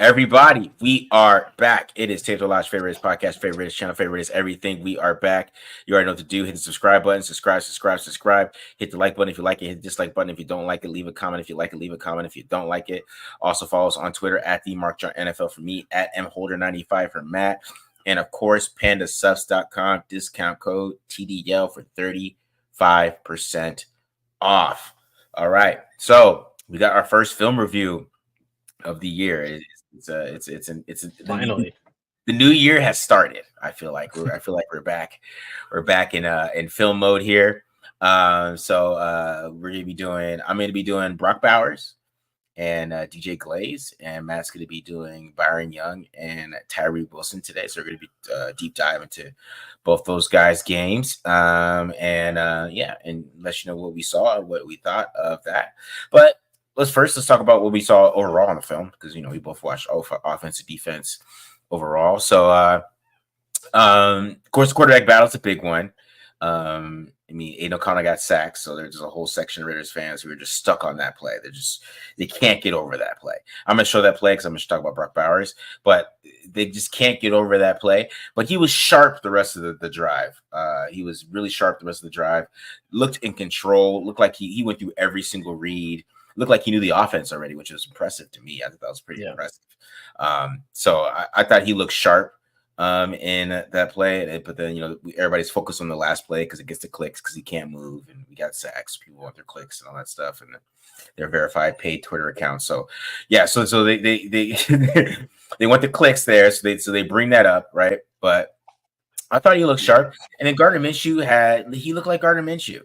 Everybody, we are back. It is TDL Lodge Favorites Podcast, Favorites Channel, Favorites Everything. We are back. You already know what to do. Hit the subscribe button. Subscribe. Hit the like button if you like it. Hit the dislike button if you don't like it. Leave a comment if you like it. Leave a comment if you don't like it. Also follow us on Twitter at @TheMarkJohnNFL for me, at MHolder95 for Matt, and of course PandaSubs.com. Discount code TDL for 35% off. All right, so we got our first film review of the year. Finally, the new year has started. I feel like we're back. We're back in film mode here. So we're gonna be doing. I'm gonna be doing Brock Bowers and DJ Glaze, and Matt's gonna be doing Byron Young and Tyree Wilson today. So we're gonna be deep dive into both those guys' games. And let you know what we saw and what we thought of that. But let's talk about what we saw overall in the film, because we both watched offense and defense overall. So of course the quarterback battle is a big one. Aiden O'Connell got sacked, so there's a whole section of Raiders fans who are just stuck on that play. They can't get over that play. I'm gonna show that play because I'm gonna talk about Brock Bowers, but they just can't get over that play. But he was sharp the rest of the drive. He was really sharp the rest of the drive. Looked in control. Looked like he went through every single read. Looked like he knew the offense already, which was impressive to me. I thought that was pretty impressive. So I thought he looked sharp in that play. But then, everybody's focused on the last play because it gets the clicks because he can't move. And we got sacks. People want their clicks and all that stuff. And their verified paid Twitter accounts. So, yeah. So they they want the clicks there. So they bring that up, right? But I thought he looked sharp. And then Gardner Minshew he looked like Gardner Minshew.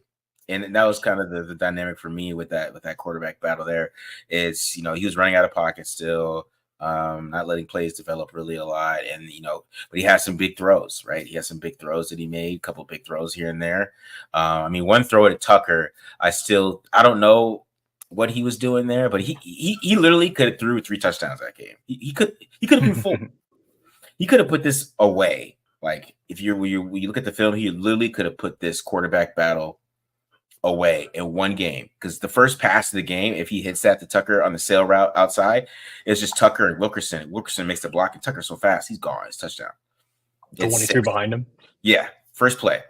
And that was kind of the dynamic for me with that quarterback battle there is, he was running out of pocket still, not letting plays develop really a lot. And, but he had some big throws, right? He had some big throws that he made, a couple big throws here and there. One throw to Tucker, I don't know what he was doing there, but he literally could have threw 3 touchdowns that game. He could have been full. He could have put this away. Like when you look at the film, he literally could have put this quarterback battle away in one game, because the first pass of the game, if he hits that to Tucker on the sail route outside, it's just Tucker and Wilkerson. Wilkerson makes the block, and Tucker so fast, he's gone. It's touchdown. The one he threw behind him. Yeah, first play.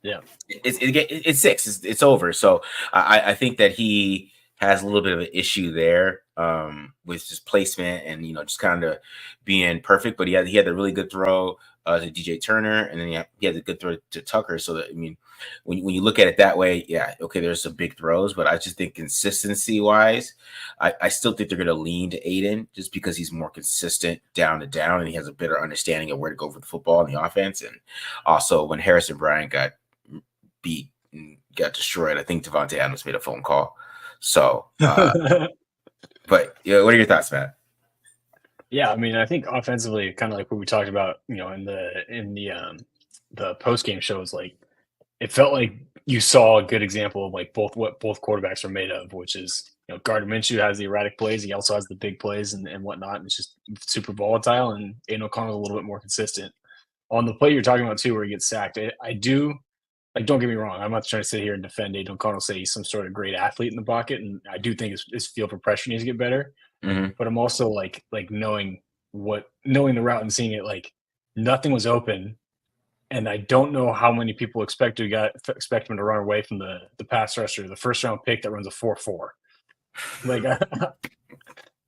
Yeah, it's 6. It's over. So I think that he has a little bit of an issue there with just placement and just kind of being perfect. But he had a really good throw to DJ Turner, and then he had a good throw to Tucker. So that when you look at it that way, yeah, okay, there's some big throws, but I just think consistency wise, I still think they're going to lean to Aiden just because he's more consistent down to down, and he has a better understanding of where to go for the football in the offense. And also, when Harrison Bryant got beat and got destroyed, I think Devontae Adams made a phone call. So, but what are your thoughts, Matt? Yeah, I think offensively, kind of like what we talked about, in the post game shows, like it felt like you saw a good example of like what both quarterbacks are made of, which is Gardner Minshew has the erratic plays, he also has the big plays and whatnot, and it's just super volatile. And Aiden O'Connell's a little bit more consistent on the play you're talking about too, where he gets sacked. I do. Like, don't get me wrong. I'm not trying to sit here and defend Aiden O'Connell, say he's some sort of great athlete in the pocket, and I do think his feel for pressure needs to get better. Mm-hmm. But I'm also like knowing the route and seeing it, like nothing was open, and I don't know how many people expect him to run away from the pass rusher, the first round pick that runs a 4.4. Like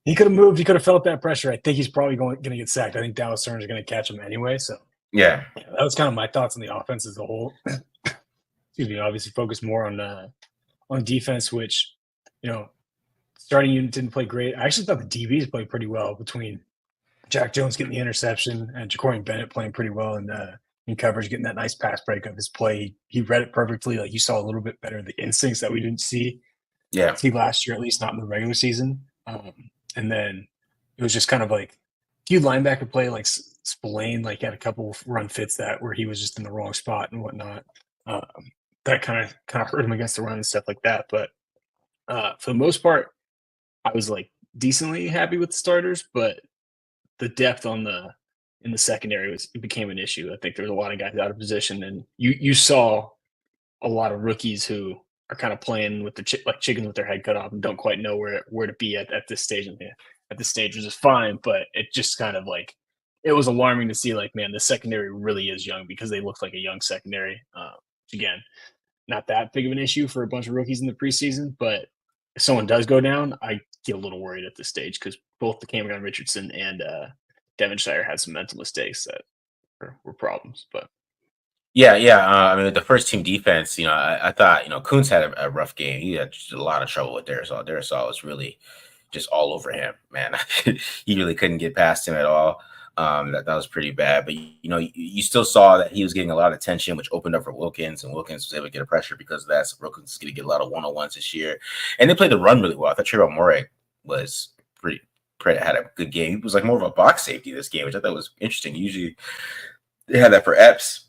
he could have moved, he could have felt that pressure. I think he's probably going to get sacked. I think Dallas Turner is going to catch him anyway. So yeah, that was kind of my thoughts on the offense as a whole. Excuse me, obviously focus more on defense, which, starting unit didn't play great. I actually thought the DBs played pretty well, between Jack Jones getting the interception and Ja'Cory Bennett playing pretty well in coverage, getting that nice pass break of his play. He read it perfectly. Like, you saw a little bit better the instincts that we didn't see last year, at least not in the regular season. And then it was just kind of like a few linebacker play, like Spillane, like had a couple run fits where he was just in the wrong spot and whatnot. That kind of hurt him against the run and stuff like that. But for the most part, I was like decently happy with the starters, but the depth in the secondary became an issue. I think there was a lot of guys out of position, and you saw a lot of rookies who are kind of playing with like chickens with their head cut off and don't quite know where to be at this stage in at this stage, which is fine. But it just kind of like it was alarming to see like, man, the secondary really is young because they looked like a young secondary. Again, not that big of an issue for a bunch of rookies in the preseason, but if someone does go down, I get a little worried at this stage because both the Cameron Richardson and Devonshire had some mental mistakes that were problems. But Yeah. I mean, the first team defense, I thought, Kuntz had a rough game. He had just a lot of trouble with Darisaw. Darisaw was really just all over him, man. He really couldn't get past him at all. That was pretty bad. But, you still saw that he was getting a lot of attention, which opened up for Wilkins, and Wilkins was able to get a pressure because of that. So Wilkins is going to get a lot of one-on-ones this year. And they played the run really well. I thought Trevor Moore was had a good game. He was like more of a box safety this game, which I thought was interesting. Usually they had that for Epps.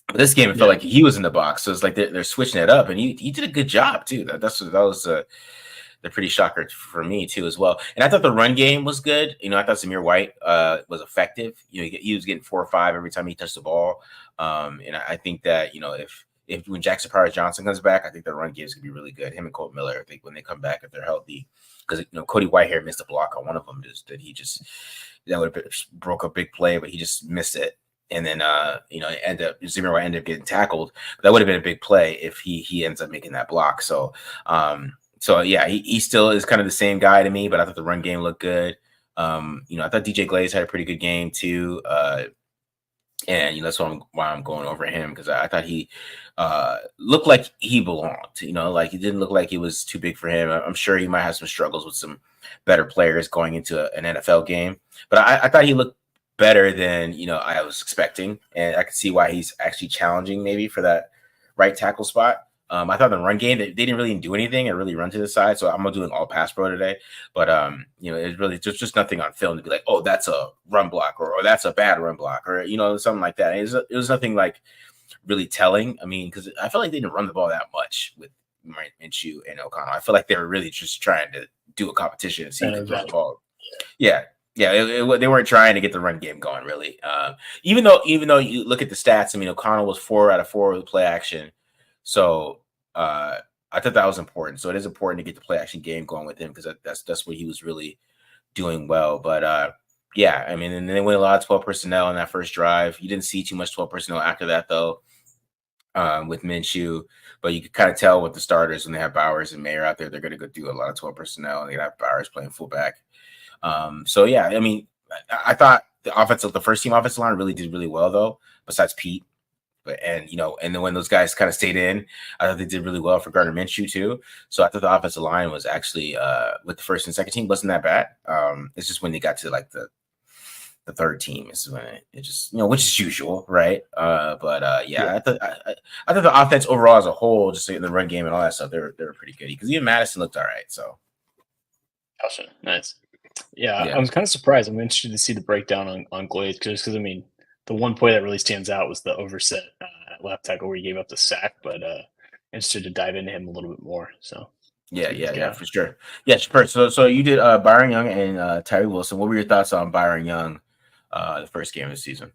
But this game, it felt like he was in the box, so it's like they're switching it up, and he did a good job too. That was the pretty shocker for me too as well. And I thought the run game was good. I thought Zamir White was effective. He was getting 4 or 5 every time he touched the ball. And I think that if when Jackson Powers Johnson comes back, I think the run game is gonna be really good. Him and Colt Miller, I think when they come back, if they're healthy, because Cody Whitehair missed a block on one of them, that would have broke a big play, but he just missed it. And then, Zamir White ended up getting tackled. That would have been a big play if he ends up making that block. So, yeah, he still is kind of the same guy to me, but I thought the run game looked good. I thought DJ Glaze had a pretty good game too. And that's why I'm going over him, because I thought he looked like he belonged. Like he didn't look like he was too big for him. I'm sure he might have some struggles with some better players going into an NFL game, but I thought he looked better than I was expecting, and I could see why he's actually challenging maybe for that right tackle spot. I thought in the run game they didn't really do anything and really run to the side, so I'm doing all pass pro today. But it's really just nothing on film to be like, oh, that's a run block or that's a bad run block or something like that. It was nothing like really telling. I mean, because I felt like they didn't run the ball that much with Minshew and O'Connell. I feel like they were really just trying to do a competition and see who could throw the ball. Yeah. They weren't trying to get the run game going really. Even though you look at the stats, I mean, O'Connell was 4 out of 4 with play action, so I thought that was important. So it is important to get the play action game going with him, because that's what he was really doing well. But yeah, I mean, and they went a lot of 12 personnel in that first drive. You didn't see too much 12 personnel after that though, with Minshew. But you could kind of tell with the starters when they have Bowers and Mayer out there, they're going to go do a lot of 12 personnel, and they have Bowers playing fullback. So yeah, I mean, I thought the first team offensive line really did really well though, besides Pete. And then when those guys kind of stayed in, I thought they did really well for Gardner Minshew too. So I thought the offensive line was actually with the first and second team wasn't that bad. It's just when they got to like the third team is when it just which is usual, right? Yeah. I thought the offense overall as a whole, just in the run game and all that stuff, they were pretty good, because even Madison looked all right. So gotcha. Nice. Yeah, I was kind of surprised. I'm interested to see the breakdown on Glaze, because I mean, the one play that really stands out was the overset at left tackle where he gave up the sack. But interested to dive into him a little bit more. So yeah, for sure. Yeah, sure. So you did Byron Young and Tyree Wilson. What were your thoughts on Byron Young, the first game of the season?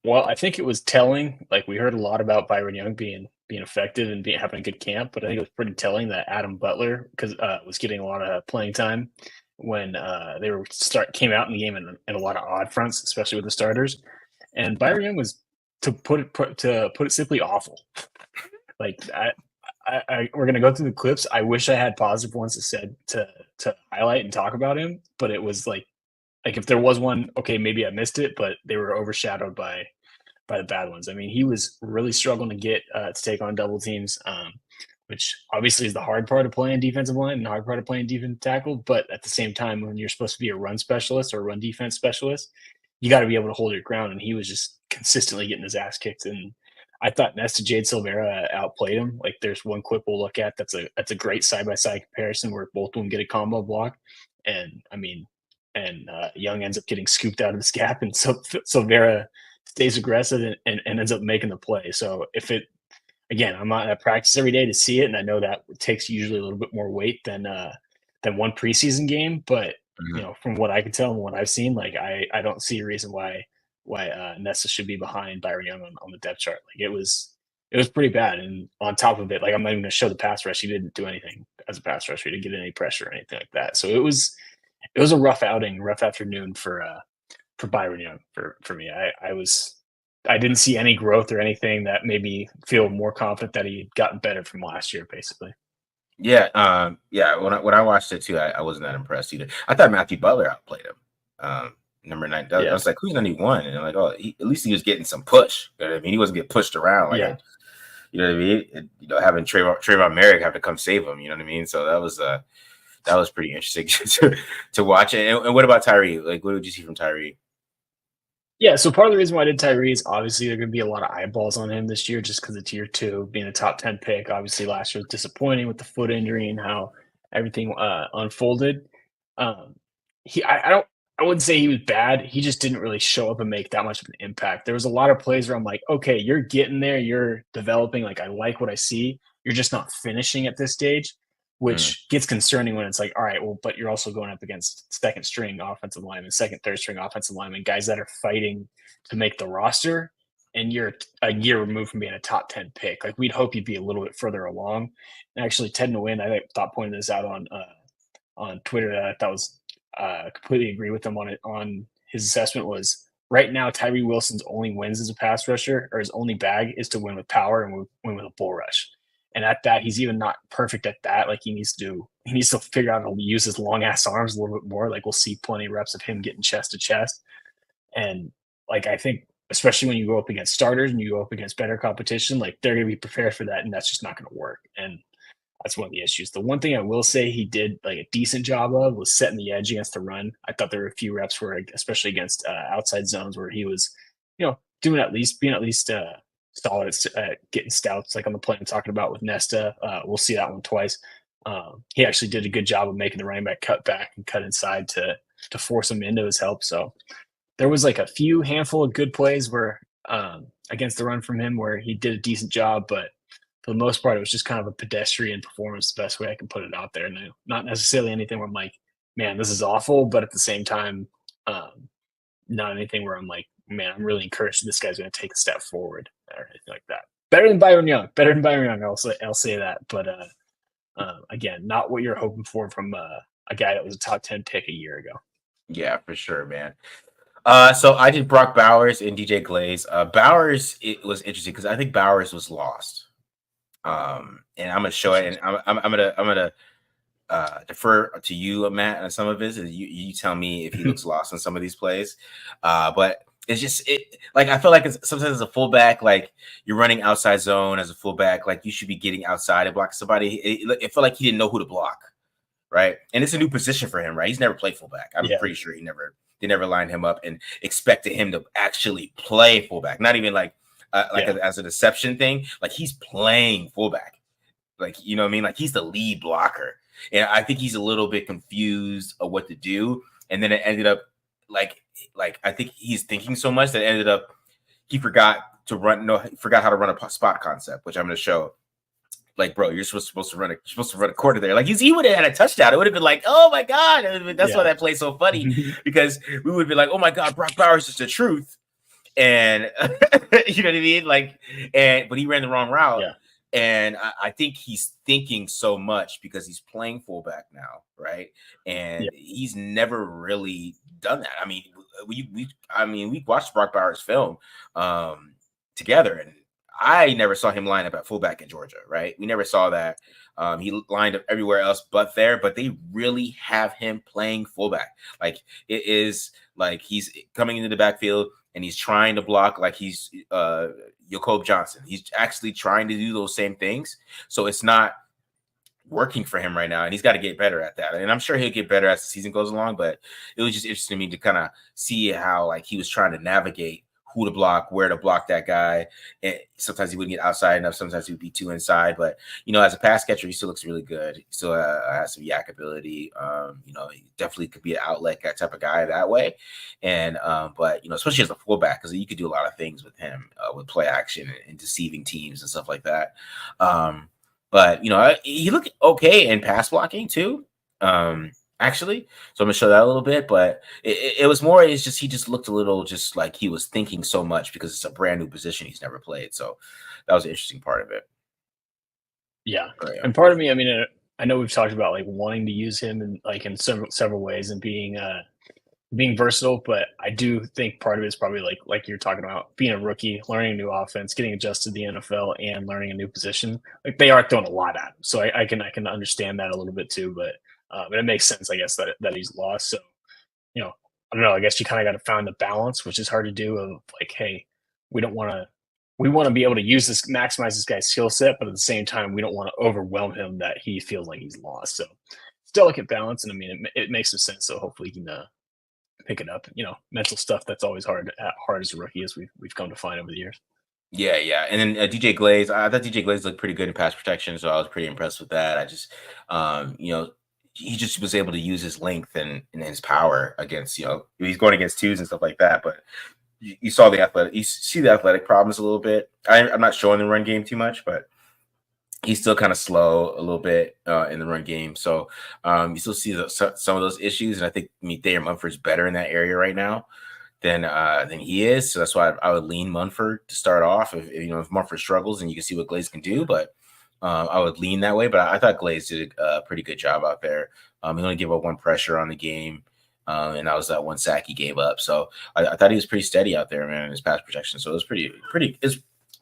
Well, I think it was telling. Like, we heard a lot about Byron Young being effective and having a good camp, but I think it was pretty telling that Adam Butler was getting a lot of playing time when they came out in the game in a lot of odd fronts, especially with the starters. And Byron Young was, to put it simply, awful. Like, we're gonna go through the clips. I wish I had positive ones to highlight and talk about him, but it was like if there was one, okay, maybe I missed it, but they were overshadowed by the bad ones. I mean, he was really struggling to get to take on double teams, which obviously is the hard part of playing defensive line and the hard part of playing defensive tackle. But at the same time, when you're supposed to be a run specialist or a run defense specialist, you got to be able to hold your ground. And he was just consistently getting his ass kicked. And I thought Nesta Jade Silvera outplayed him. Like, there's one clip we'll look at that's a great side by side comparison where both of them get a combo block, and I mean, Young ends up getting scooped out of this gap, and so Silvera stays aggressive and ends up making the play. So again, I'm not at practice every day to see it, and I know that takes usually a little bit more weight than one preseason game. But from what I can tell and what I've seen, like I don't see a reason why Nessa should be behind Byron Young on the depth chart. Like, it was pretty bad. And on top of it, like, I'm not even going to show the pass rush. He didn't do anything as a pass rusher. He didn't get any pressure or anything like that. So it was it was a rough outing, rough afternoon for Byron Young for me. I didn't see any growth or anything that made me feel more confident that he had gotten better from last year, basically. Yeah, yeah. When I watched it too, I wasn't that impressed either. I thought Matthew Butler outplayed him. Number 9. I Yeah. was like, who's 91? And I'm like, oh, at least he was getting some push. You know what I mean? He wasn't getting pushed around like Yeah. you know what I mean? And, having Trayvon Merrick have to come save him. You know what I mean? So that was pretty interesting to watch. And what about Tyree? Like, what did you see from Tyree? Yeah, so part of the reason why I did Tyree is obviously there are going to be a lot of eyeballs on him this year just because of tier 2 being a top 10 pick. Obviously, last year was disappointing with the foot injury and how everything unfolded. Um, I wouldn't say he was bad. He just didn't really show up and make that much of an impact. There was a lot of plays where I'm like, okay, you're getting there, you're developing. Like, I like what I see. You're just not finishing at this stage, Mm, which gets concerning when it's like, all right, well, but you're also going up against second string offensive linemen, second, third string offensive linemen, guys that are fighting to make the roster, and you're a year removed from being a top 10 pick. Like, we'd hope you'd be a little bit further along. And actually, Ted Nguyen, I thought pointed this out on Twitter that I thought was completely agree with him on it. On his assessment was right now Tyree Wilson's only wins as a pass rusher, or his only bag is to win with power and win with a bull rush. And at that, he's even not perfect at that. Like, he needs to figure out how to use his long ass arms a little bit more. Like, we'll see plenty of reps of him getting chest to chest. And like, I think especially when you go up against starters and you go up against better competition, like, they're going to be prepared for that, and that's just not going to work. And that's one of the issues. The one thing I will say he did like a decent job of was setting the edge against the run. I thought there were a few reps where, especially against outside zones, where he was, being at least solid at getting stouts, like on the play I'm talking about with Nesta. We'll see that one twice. He actually did a good job of making the running back cut back and cut inside to force him into his help. So there was like a handful of good plays where against the run from him where he did a decent job, but for the most part, it was just kind of a pedestrian performance, the best way I can put it out there. And not necessarily anything where I'm like, man, this is awful, but at the same time, not anything where I'm like, man, I'm really encouraged this guy's going to take a step forward or anything like that. Better than Byron Young. I'll say that. But again, not what you're hoping for from a guy that was a top 10 pick a year ago. yeah, for sure, man. So I did Brock Bowers and DJ Glaze. Bowers, it was interesting because I think Bowers was lost. And I'm gonna show it, and I'm gonna defer to you, Matt, on some of his. You tell me if he looks lost on some of these plays. But it's just like I feel like sometimes as a fullback, like you're running outside zone as a fullback, like you should be getting outside and blocking somebody. It felt like he didn't know who to block, right? And it's a new position for him, right? He's never played fullback. I'm pretty sure they never lined him up and expected him to actually play fullback, not even like as a deception thing. Like, he's playing fullback, like, you know what I mean? Like, he's the lead blocker, and I think he's a little bit confused of what to do. And then it ended up like I think he's thinking so much that it ended up he forgot how to run a spot concept, which I'm going to show. Like, bro, you're supposed to run a quarter there. Like, he would have had a touchdown. It would have been like, oh my god, that's why that play's so funny, because we would be like, oh my god, Brock Bowers is the truth. And you know what I mean? Like, but he ran the wrong route. Yeah. And I think he's thinking so much because he's playing fullback now, right? And he's never really done that. I mean, we watched Brock Bowers' film together, and I never saw him line up at fullback in Georgia, right? We never saw that. He lined up everywhere else but there, but they really have him playing fullback. Like, it is like he's coming into the backfield and he's trying to block like he's Jacob Johnson. He's actually trying to do those same things. So it's not working for him right now, and he's got to get better at that. And I'm sure he'll get better as the season goes along, but it was just interesting to me to kind of see how, like, he was trying to navigate who to block, where to block that guy. And sometimes he wouldn't get outside enough. Sometimes he would be too inside. But, as a pass catcher, he still looks really good. He still has some yak ability. He definitely could be an outlet type of guy that way. And, but, especially as a fullback, because you could do a lot of things with him with play action and deceiving teams and stuff like that. But, he looked okay in pass blocking too. Actually, so I'm gonna show that a little bit, but it was more. He just looked a little just like he was thinking so much because it's a brand new position he's never played. So that was an interesting part of it. Yeah, and part of me, I mean, I know we've talked about like wanting to use him in several ways and being versatile, but I do think part of it is probably like you're talking about being a rookie, learning a new offense, getting adjusted to the NFL, and learning a new position. Like they are throwing a lot at him, so I can understand that a little bit too. But it makes sense, I guess, that he's lost. So I don't know. I guess you kind of got to find the balance, which is hard to do. Of like, hey, we don't want to. We want to be able to maximize this guy's skill set, but at the same time, we don't want to overwhelm him that he feels like he's lost. So, it's delicate balance, and I mean, it makes some sense. So, hopefully, he can pick it up. Mental stuff that's always hard as a rookie, as we've come to find over the years. Yeah, yeah. And then DJ Glaze, I thought DJ Glaze looked pretty good in pass protection, so I was pretty impressed with that. I just, he just was able to use his length and his power against, he's going against twos and stuff like that. But you saw you see the athletic problems a little bit. I'm not showing the run game too much, but he's still kind of slow a little bit in the run game. So you still see some of those issues. And I think Thayer Munford's better in that area right now than he is. So that's why I would lean Munford to start off. If Munford struggles, and you can see what Glaze can do, but I would lean that way. But I thought Glaze did a pretty good job out there. He only gave up one pressure on the game, and that was that one sack he gave up. So I thought he was pretty steady out there, man, in his pass protection. So it was pretty.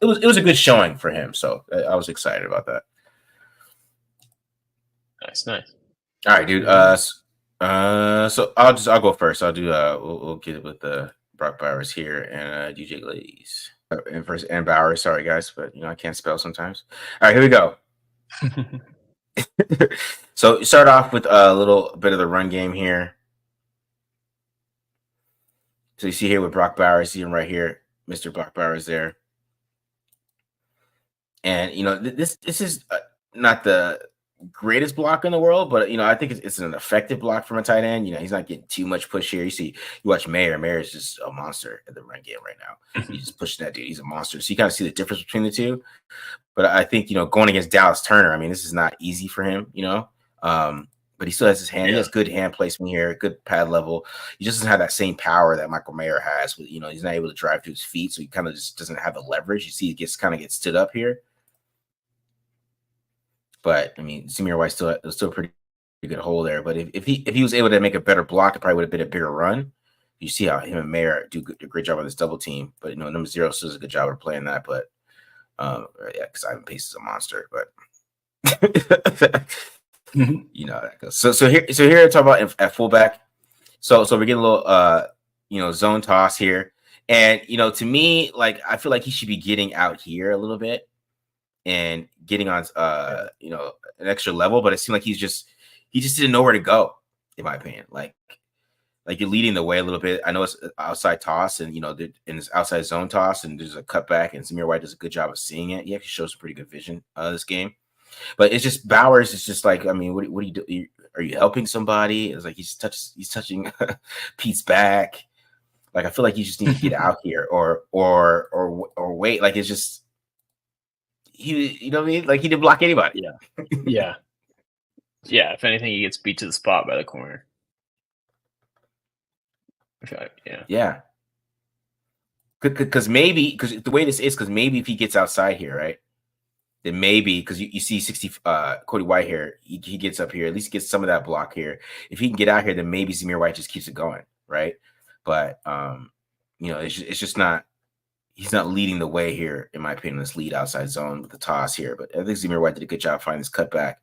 It was a good showing for him. So I was excited about that. Nice. All right, dude. So I'll go first. I'll do we'll get it with the Brock Bowers here and DJ Glaze and Bowers. Sorry guys, but I can't spell sometimes. All right, here we go. So start off with a little bit of the run game here. So you see here with Brock Bowers, see him right here, Mr. Brock Bowers there. And this is not the greatest block in the world, but I think it's an effective block from a tight end. He's not getting too much push here. You watch Mayer. Mayer is just a monster in the run game right now. He's just pushing that dude. He's a monster. So you kind of see the difference between the two. But I think going against Dallas Turner, I mean, this is not easy for him. But he still has his hand. He has good hand placement here, good pad level. He just doesn't have that same power that Michael Mayer has. With he's not able to drive to his feet, so he kind of just doesn't have the leverage. You see, he gets stood up here. But I mean, Zamir White still a pretty good hole there. But if he was able to make a better block, it probably would have been a bigger run. You see how him and Mayer do a great job on this double team. But number 0 still does a good job of playing that. But because Ivan Pace is a monster. But that goes. So here I talk about at fullback. So we're getting a little zone toss here, and to me, like, I feel like he should be getting out here a little bit and getting on an extra level, but it seemed like he just didn't know where to go, in my opinion. Like you're leading the way a little bit. I know it's outside toss, and and it's outside zone toss, and there's a cutback, and Zamir White does a good job of seeing it. He actually shows some pretty good vision this game. But it's just Bowers. It's just like, I mean, what do you do? Are you helping somebody? It's like he's touching Pete's back. Like, I feel like you just need to get out here or wait. Like, it's just you know what I mean? Like, he didn't block anybody. Yeah. If anything, he gets beat to the spot by the corner. Okay. Yeah. Because the way this is, because maybe if he gets outside here, right? Then maybe, because you see Cody White here, he gets up here, at least gets some of that block here. If he can get out here, then maybe Zamir White just keeps it going, right? But it's just not. He's not leading the way here, in my opinion. This lead outside zone with the toss here, but I think Zamir White did a good job finding this cutback,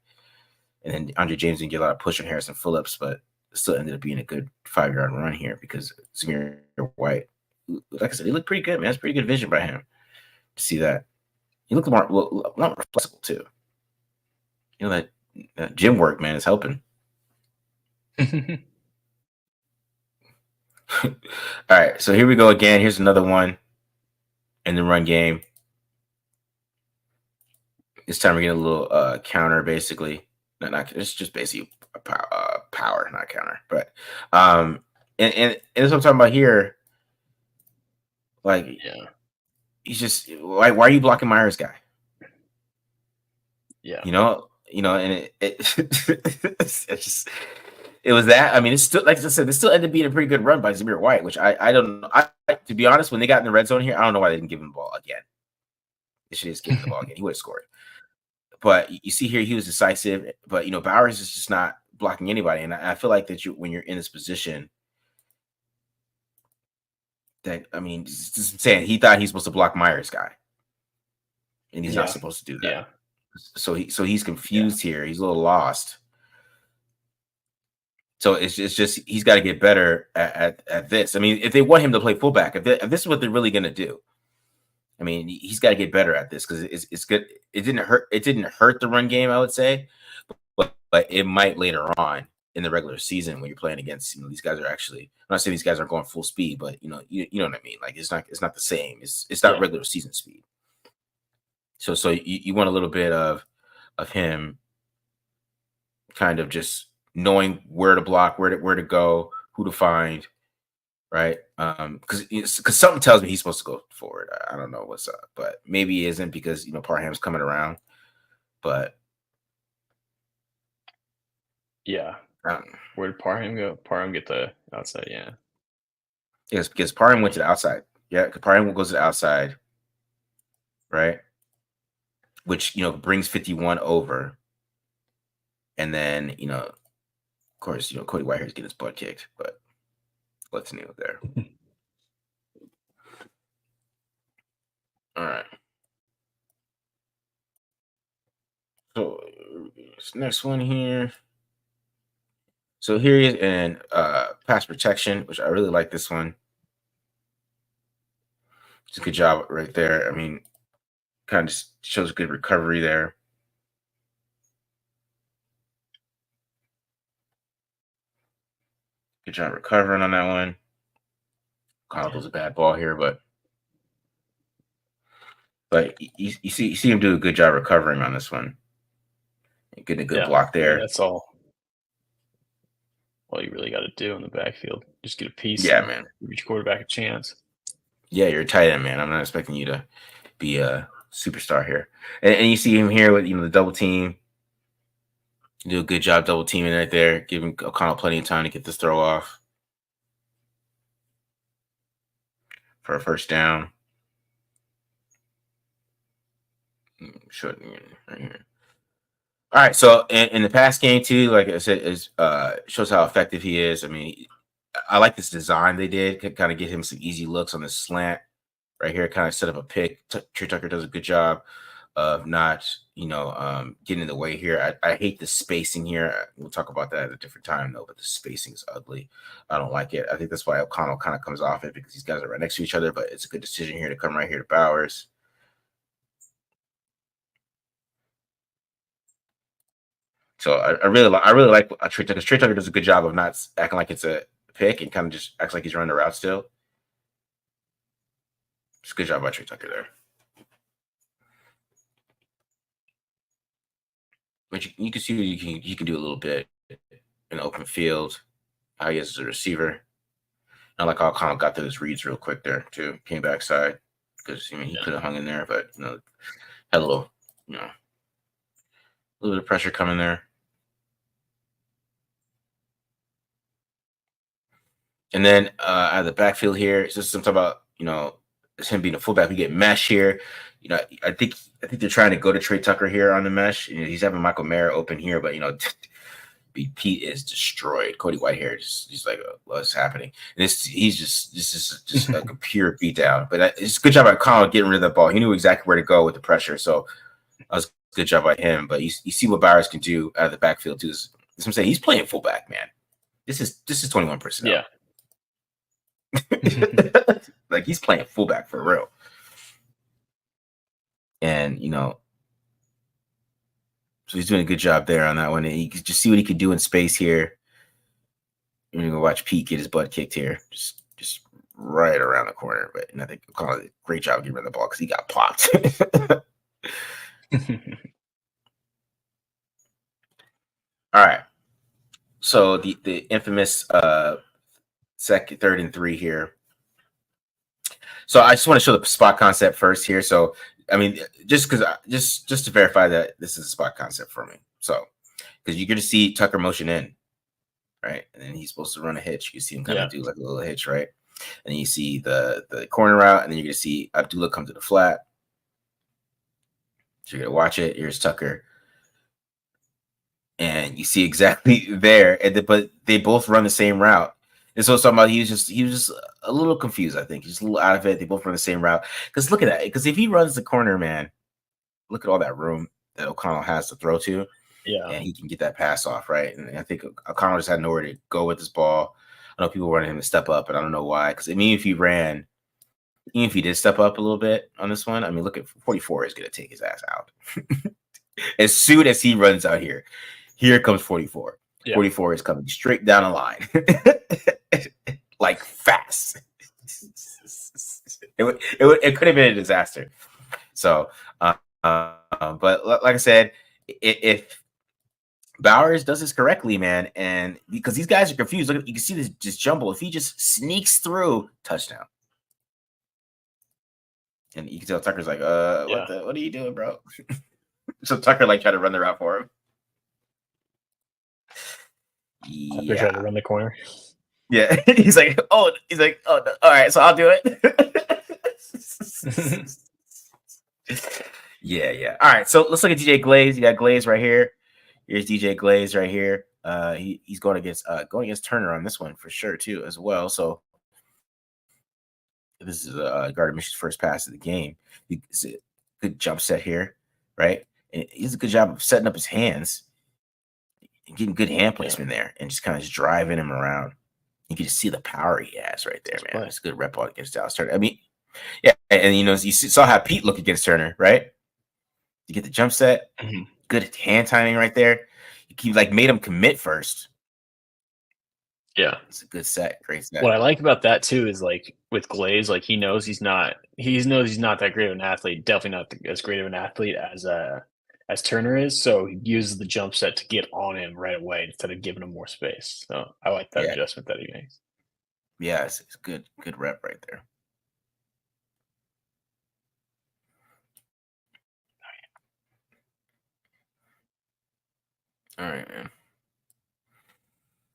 and then Andre James didn't get a lot of push on Harrison Phillips, but it still ended up being a good 5-yard run here because Zamir White, like I said, he looked pretty good, man. It's pretty good vision by him to see that. He looked a lot more flexible too. That gym work, man, is helping. All right, so here we go again. Here's another one in the run game. This time we're getting a little counter, basically. It's just basically a power, not counter. But and that's what I'm talking about here. Like, he's just why are you blocking Myers' guy? Yeah. And it's just it was that. I mean, it's still, like I said, this still ended up being a pretty good run by Zamir White, which I don't know. To be honest, when they got in the red zone here, I don't know why they didn't give him the ball again. They should just give him the ball again. He would have scored. but you see here he was decisive. But Bowers is just not blocking anybody, and I feel like that when you're in this position, that just saying he thought he's supposed to block Myers' guy, and he's not supposed to do that. Yeah. So he's confused here. He's a little lost. So it's just he's got to get better at this. I mean, if they want him to play fullback, if this is what they're really going to do, I mean, he's got to get better at this because it's good. It didn't hurt the run game, I would say, but it might later on in the regular season when you're playing against these guys are actually. I'm not saying these guys are going full speed, but you know what I mean. Like it's not the same. It's not regular season speed. So you want a little bit of him kind of just knowing where to block, where to go, who to find, right? Because something tells me he's supposed to go forward. I don't know what's up, but maybe he isn't because Parham's coming around. But yeah, where did Parham go? Parham get the outside, yeah. Yes, because Parham went to the outside. Yeah, Parham goes to the outside, right? Which brings 51 over, and then of course Cody Whitehair's getting his butt kicked, but what's new there? All right. So this next one here. So here he is in pass protection, which I really like this one. It's a good job right there. I mean, kind of shows good recovery there. Good job recovering on that one. Conopo's a bad ball here, but you see him do a good job recovering on this one. Getting a good block there. That's all you really got to do in the backfield. Just get a piece. Yeah, man. Give each quarterback a chance. Yeah, you're a tight end, man. I'm not expecting you to be a superstar here. And you see him here with the double team. You do a good job double teaming right there, giving O'Connell plenty of time to get this throw off for a first down. Short right here. All right, so in the pass game too, like I said, shows how effective he is. I mean, I like this design they did, kind of get him some easy looks on the slant right here, kind of set up a pick. Trey Tucker does a good job of not, getting in the way here. I hate the spacing here. We'll talk about that at a different time, though, but the spacing is ugly. I don't like it. I think that's why O'Connell kind of comes off it because these guys are right next to each other, but it's a good decision here to come right here to Bowers. So I really like Trey Tucker. Trey Tucker does a good job of not acting like it's a pick and kind of just acts like he's running the route still. It's a good job by Trey Tucker there. But you can see you can do a little bit in the open field. How he is as a receiver. I like how O'Connell got to his reads real quick there too. Came backside because he could have hung in there, but had a little a little bit of pressure coming there. And then out of the backfield here, it's just something about it's him being a fullback. We get mesh here. I think they're trying to go to Trey Tucker here on the mesh. He's having Michael Mayer open here, but Pete is destroyed. Cody Whitehair he's like, what's happening? And this is just like a pure beatdown. But it's a good job by Connell getting rid of the ball. He knew exactly where to go with the pressure, so that was a good job by him. But you see what Bowers can do out of the backfield too. That's what I'm saying. He's playing fullback, man. This is 21 personnel. Yeah. Like he's playing fullback for real. And so he's doing a good job there on that one. And you can just see what he can do in space here. You're gonna watch Pete get his butt kicked here, just right around the corner. But I think O'Connell did a great job getting rid of the ball because he got popped. All right. So the infamous third and 3 here. So I just want to show the spot concept first here. So I mean, just to verify that this is a spot concept for me. So because you're gonna see Tucker motion in, right, and then he's supposed to run a hitch. You see him kind of do like a little hitch, right, and you see the corner route, and then you're gonna see Abdullah come to the flat. So you're gonna watch it. Here's Tucker and you see exactly there, but they both run the same route. And so somebody he was just a little confused. I think he's a little out of it. They both run the same route. Because look at that. Because if he runs the corner, man, look at all that room that O'Connell has to throw to. Yeah. And he can get that pass off, right? And I think O'Connell just had nowhere to go with this ball. I know people wanted him to step up, and I don't know why. Because I mean, even if he did step up a little bit on this one, I mean, look at 44 is going to take his ass out. As soon as he runs out here comes 44. Yeah. 44 is coming straight down the line, like fast. It could have been a disaster. So, but like I said, if Bowers does this correctly, man, and because these guys are confused, look, you can see this jumble. If he just sneaks through, touchdown. And you can tell Tucker's like, what are you doing, bro? So Tucker like tried to run the route for him. Tucker tried to run the corner. Yeah, he's like, oh, no. All right, so I'll do it. Yeah. All right, so let's look at DJ Glaze. You got Glaze right here. Here's DJ Glaze right here. He's going against Turner on this one for sure too as well. So this is Gardner Minshew's first pass of the game. It's a good jump set here, right? And he does a good job of setting up his hands and getting good hand placement there, and just kind of just driving him around. You can just see the power he has right there, man. It's a good rep on against Dallas Turner. I mean, yeah, and you saw how Pete looked against Turner, right? You get the jump set, good hand timing right there. He like made him commit first. Yeah, it's a good set, great set. What I like about that too is like with Glaze, like he knows he's not that great of an athlete. Definitely not as great of an athlete as Turner is. So he uses the jump set to get on him right away instead of giving him more space. So I like that adjustment that he makes. Yeah, it's good rep right there. All right, man.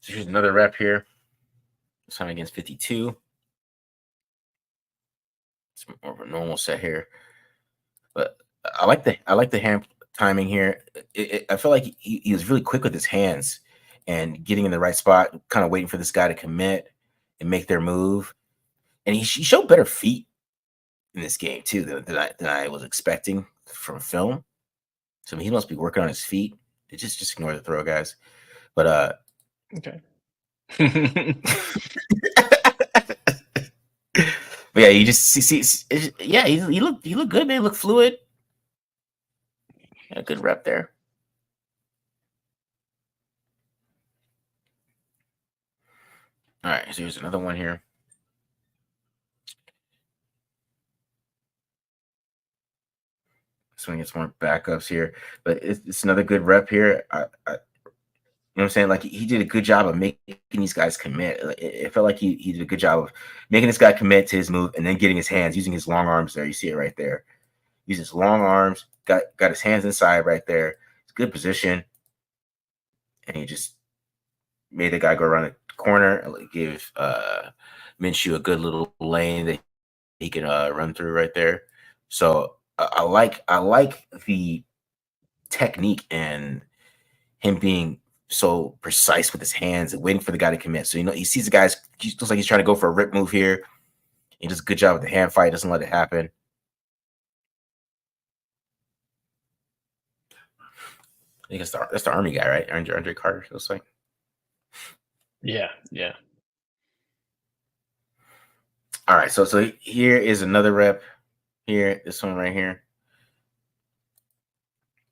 So here's another rep here. This time against 52. It's more of a normal set here, but I like the hand timing here. I feel like he was really quick with his hands and getting in the right spot, kind of waiting for this guy to commit and make their move. And he showed better feet in this game too than I was expecting from film. So he must be working on his feet. Just ignore the throw, guys. But okay. But yeah, you just see yeah, he looked good, man. He looked fluid. Yeah, good rep there. All right, so here's another one here. This one gets more backups here, but it's another good rep here. You know what I'm saying? Like he did a good job of making these guys commit. It felt like he did a good job of making this guy commit to his move and then getting his hands, using his long arms there. You see it right there. Uses his long arms, got his hands inside right there. It's good position. And he just made the guy go around the corner and give Minshew a good little lane that he can run through right there. So I like the technique and him being so precise with his hands and waiting for the guy to commit. So he sees the guys. He looks like he's trying to go for a rip move here. He does a good job with the hand fight. Doesn't let it happen. I think that's the Army guy, right? Andre Carter. Looks like. Yeah. All right, so here is another rep. Here, this one right here.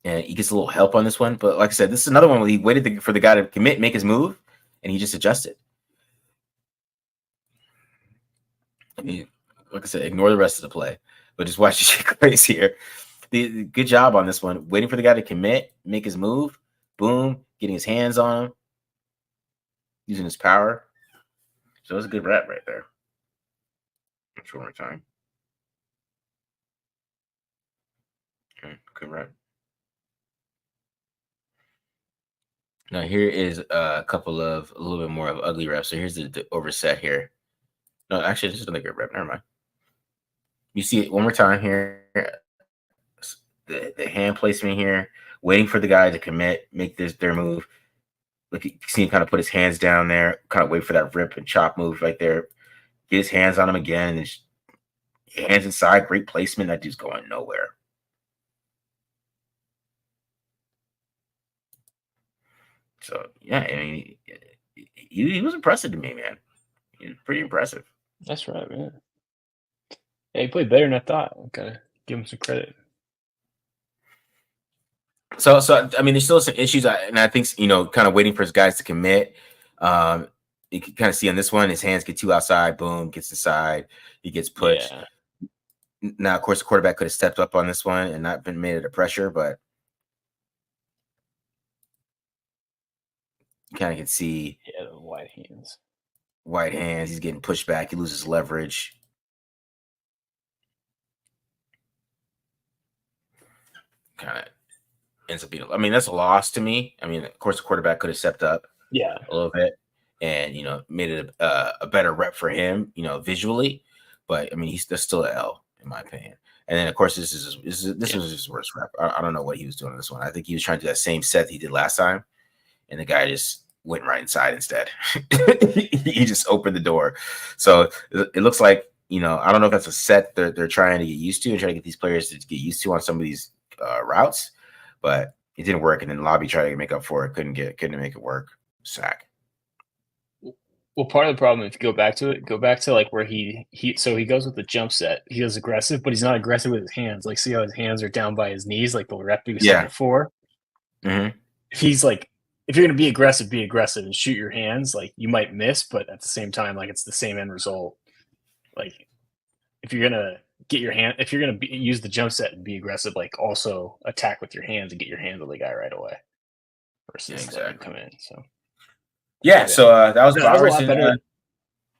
And he gets a little help on this one. But like I said, this is another one where he waited for the guy to commit, make his move, and he just adjusted. Like I said, ignore the rest of the play. But just watch the plays here. The good job on this one. Waiting for the guy to commit, make his move. Boom. Getting his hands on him. Using his power. So it's a good rep right there. One more time. Okay, good rep. Now here is a little bit more of ugly reps. So here's the overset here. No, actually, this is another good rep. Never mind. You see it one more time here. The hand placement here waiting for the guy to commit, make their move. Look, you see him kind of put his hands down there, kind of wait for that rip and chop move right there. Get his hands on him again, and hands inside, great placement. That dude's going nowhere. So yeah, I mean, he was impressive to me, man. He was pretty impressive. That's right, man. Yeah, he played better than I thought. Gotta give him some credit. So I mean, there's still some issues, and I think kind of waiting for his guys to commit. You can kind of see on this one, his hands get too outside. Boom, gets inside. He gets pushed. Yeah. Now, of course, the quarterback could have stepped up on this one and not been made it a pressure, but you kind of can see. Yeah, the wide hands. Wide hands. He's getting pushed back. He loses leverage. Kind of ends up being. I mean, that's a loss to me. I mean, of course, the quarterback could have stepped up. Yeah, a little bit, and made it a better rep for him. Visually, but I mean, that's still an L in my opinion. And then, of course, this was his worst rep. I don't know what he was doing in this one. I think he was trying to do that same set that he did last time, and the guy just went right inside instead. He just opened the door. So it looks like, I don't know if that's a set they're trying to get used to and trying to get these players to get used to on some of these routes, but it didn't work. And then Lobby tried to make up for it. Couldn't make it work. Sack. Well, part of the problem, if you go back to like where he goes with the jump set. He goes aggressive, but he's not aggressive with his hands. Like, see how his hands are down by his knees, like the rep he was saying before. Mm-hmm. If you're gonna be aggressive and shoot your hands. Like, you might miss, but at the same time, like, it's the same end result. Like, if you're gonna use the jump set and be aggressive, like, also attack with your hands and get your hands on the guy right away versus letting him come in. So. Yeah, so that was a lot better.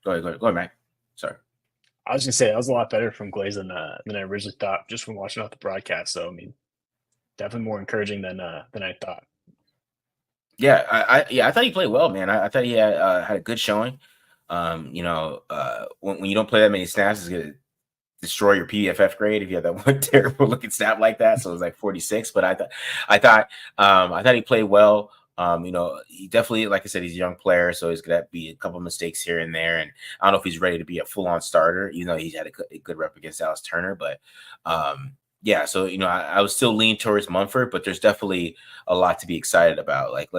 Go ahead, Mac. Sorry. I was gonna say that was a lot better from Glaze than I originally thought, just from watching off the broadcast. So I mean, definitely more encouraging than I thought. Yeah, I thought he played well, man. I thought he had a good showing. When you don't play that many snaps, it's gonna destroy your PFF grade if you have that one terrible looking snap like that. So it was like 46, but I thought he played well. He definitely, like I said, he's a young player, so he's gonna be a couple of mistakes here and there. And I don't know if he's ready to be a full-on starter. He's had a good rep against Dallas Turner, but yeah. So I was still leaning towards Mumford, but there's definitely a lot to be excited about. Like,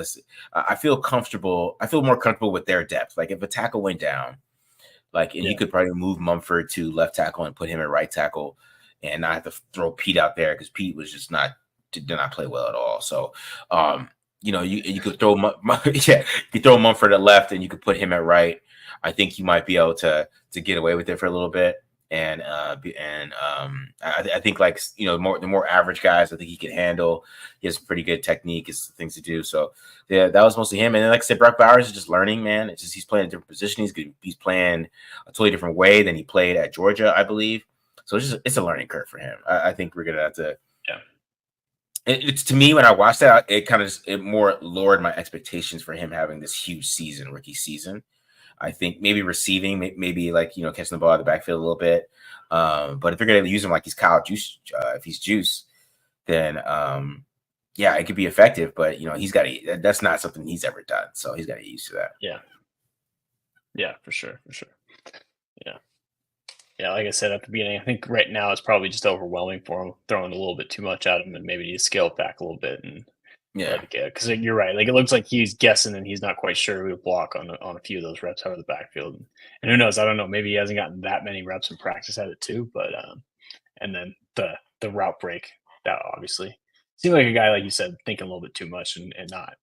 I feel comfortable. I feel more comfortable with their depth. Like, if a tackle went down, you could probably move Mumford to left tackle and put him at right tackle, and not have to throw Pete out there because Pete was just did not play well at all. So. You could throw you could throw Mumford at left and you could put him at right. I think you might be able to get away with it for a little bit. And I think the more average guys, I think he can handle. He has pretty good technique, is things to do. So yeah, that was mostly him. And then, like I said, Brock Bowers is just learning, man. It's just he's playing a different position. He's playing a totally different way than he played at Georgia, I believe. So it's a learning curve for him. I think we're gonna have to. Yeah. It's to me, when I watched that, it more lowered my expectations for him having this huge rookie season. I think maybe receiving, maybe catching the ball out of the backfield a little bit. But if they're going to use him like he's Kyle Juice, if he's Juice, then yeah, it could be effective. But he's got to. That's not something he's ever done, so he's got to get used to that. Yeah, for sure. Yeah, like I said at the beginning, I think right now it's probably just overwhelming for him, throwing a little bit too much at him, and maybe need to scale it back a little bit. And because you're right, like, it looks like he's guessing and he's not quite sure who to block on a few of those reps out of the backfield. And who knows? I don't know. Maybe he hasn't gotten that many reps in practice at it too. But and then the route break, that obviously seemed like a guy, like you said, thinking a little bit too much and not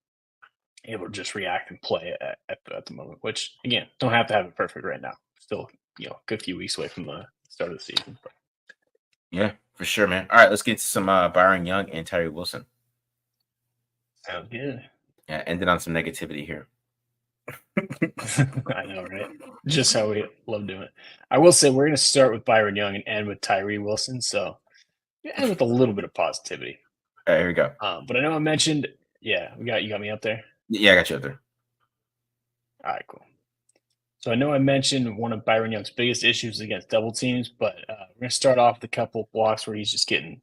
able to just react and play at the moment. Which, again, don't have to have it perfect right now. Still, a good few weeks away from the start of the season. But. Yeah, for sure, man. All right, let's get to some Byron Young and Tyree Wilson. Sounds good. Yeah, ended on some negativity here. I know, right? Just how we love doing it. I will say we're going to start with Byron Young and end with Tyree Wilson. So end with a little bit of positivity. All right, here we go. But I know I mentioned, you got me up there? Yeah, I got you up there. All right, cool. So I know I mentioned one of Byron Young's biggest issues against double teams, but we're going to start off with a couple blocks where he's just getting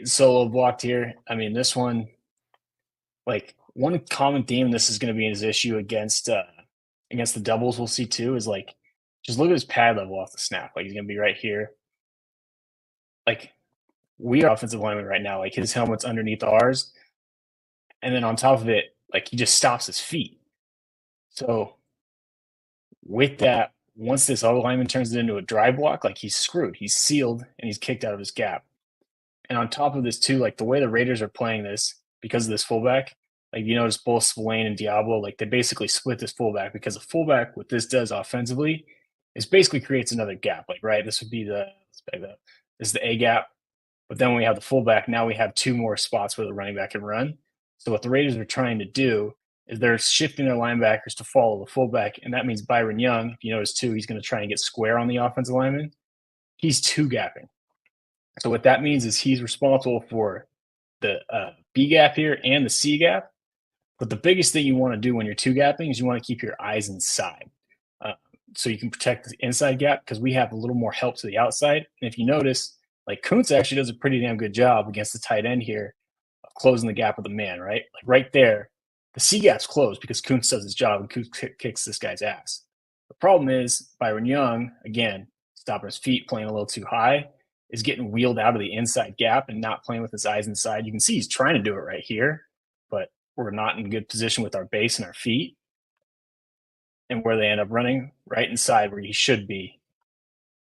solo blocked here. I mean, this one, like one common theme, this is going to be his issue against the doubles we'll see too, is like just look at his pad level off the snap. Like he's going to be right here. Like we are offensive lineman right now. Like his helmet's underneath ours, and then on top of it, like he just stops his feet. So with that, once this other lineman turns it into a dry block, like he's screwed. He's sealed and he's kicked out of his gap. And on top of this too, like the way the Raiders are playing this, because of this fullback, like you notice both Spillane and Diablo, like they basically split this fullback, because the fullback, what this does offensively is basically creates another gap. Like, right, this would be this is the A gap. But then when we have the fullback, now we have two more spots where the running back can run. So what the Raiders are trying to do is they're shifting their linebackers to follow the fullback. And that means Byron Young, if you notice too, he's going to try and get square on the offensive lineman. He's two gapping. So what that means is he's responsible for the B gap here and the C gap. But the biggest thing you want to do when you're two gapping is you want to keep your eyes inside. So you can protect the inside gap, because we have a little more help to the outside. And if you notice, like Kuntz actually does a pretty damn good job against the tight end here of closing the gap with the man, right? Like right there, the C gap's closed because Kuntz does his job and Kuntz kicks this guy's ass. The problem is Byron Young, again, stopping his feet, playing a little too high, is getting wheeled out of the inside gap and not playing with his eyes inside. You can see he's trying to do it right here, but we're not in good position with our base and our feet. And where they end up running right inside where he should be,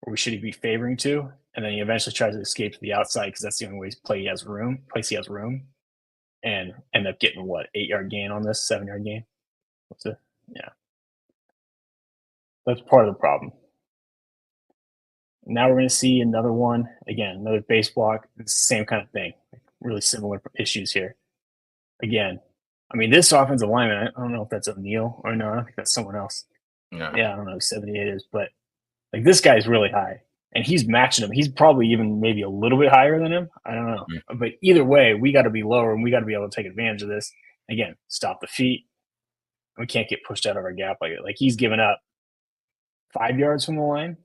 or we should be favoring to, and then he eventually tries to escape to the outside because that's the only place he has room, and end up getting 8-yard gain on this, 7-yard gain. Yeah. That's part of the problem. Now we're going to see another one again, another base block. It's the same kind of thing, really similar issues here. Again, I mean, this offensive lineman, I don't know if that's O'Neal or no, I think that's someone else. No. Yeah, I don't know who 78 is, but like this guy's really high, and he's matching him. He's probably even maybe a little bit higher than him. I don't know. Mm-hmm. But either way, we got to be lower, and we got to be able to take advantage of this. Again, stop the feet. We can't get pushed out of our gap like he's given up 5 yards from the line.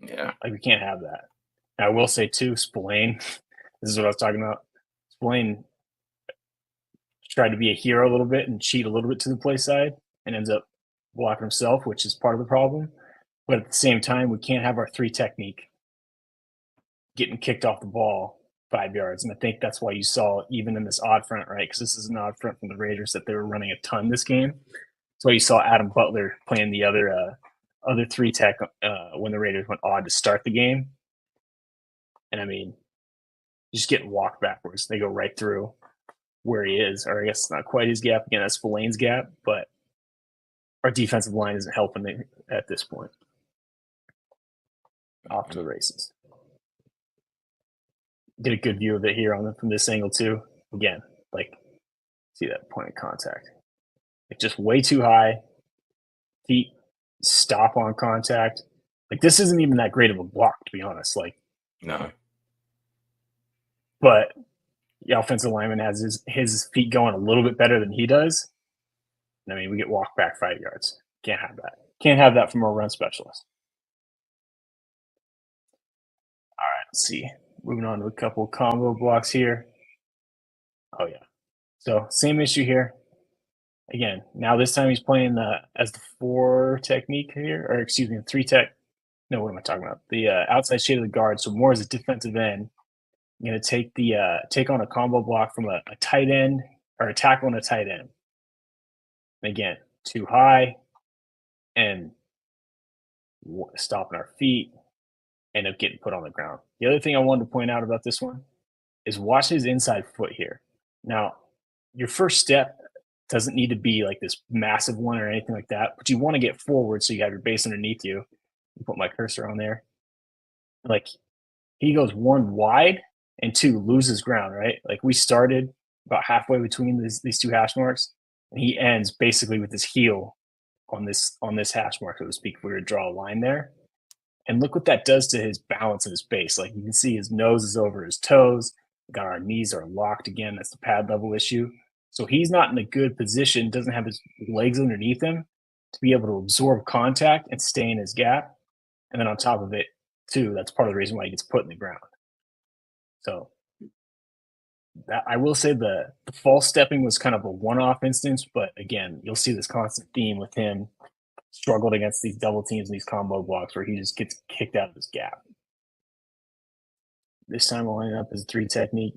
Yeah. Like we can't have that. And I will say too, Spillane, this is what I was talking about. Spillane tried to be a hero a little bit and cheat a little bit to the play side and ends up blocking himself, which is part of the problem. But at the same time, we can't have our 3 technique getting kicked off the ball 5 yards. And I think that's why you saw, even in this odd front, right? Because this is an odd front from the Raiders that they were running a ton this game. That's why you saw Adam Butler playing the other 3 tech when the Raiders went odd to start the game. And I mean, just getting walked backwards. They go right through where he is, or I guess it's not quite his gap. Again, that's Spillane's gap, but our defensive line isn't helping at this point. Off to the races. Get a good view of it here from this angle too. Again, like see that point of contact. Like just way too high. Feet stop on contact. Like this isn't even that great of a block, to be honest. Like no. But the offensive lineman has his feet going a little bit better than he does. I mean, we get walked back 5 yards. Can't have that. Can't have that from our run specialist. All right, let's see. Moving on to a couple combo blocks here. Oh, yeah. So, same issue here. Again, now this time he's playing as the 4 technique here, or excuse me, 3 tech. No, what am I talking about? The outside shade of the guard, so more as a defensive end. I'm going to take on a combo block from a tight end, or a tackle and a tight end. Again, too high, and stopping our feet, end up getting put on the ground. The other thing I wanted to point out about this one is watch his inside foot here. Now, your first step doesn't need to be like this massive one or anything like that, but you want to get forward so you have your base underneath you. I'll put my cursor on there. Like he goes 1 wide and 2 loses ground, right? Like we started about halfway between these 2 hash marks, and he ends basically with his heel on this hash mark, so to speak, if we were to draw a line there. And look what that does to his balance and his base. Like you can see his nose is over his toes. We got our knees are locked again. That's the pad level issue. So he's not in a good position, doesn't have his legs underneath him to be able to absorb contact and stay in his gap. And then on top of it, too, that's part of the reason why he gets put in the ground. So That I will say the false stepping was kind of a one-off instance, but again, you'll see this constant theme with him struggled against these double teams and these combo blocks where he just gets kicked out of his gap. This time we'll line up as a 3 technique.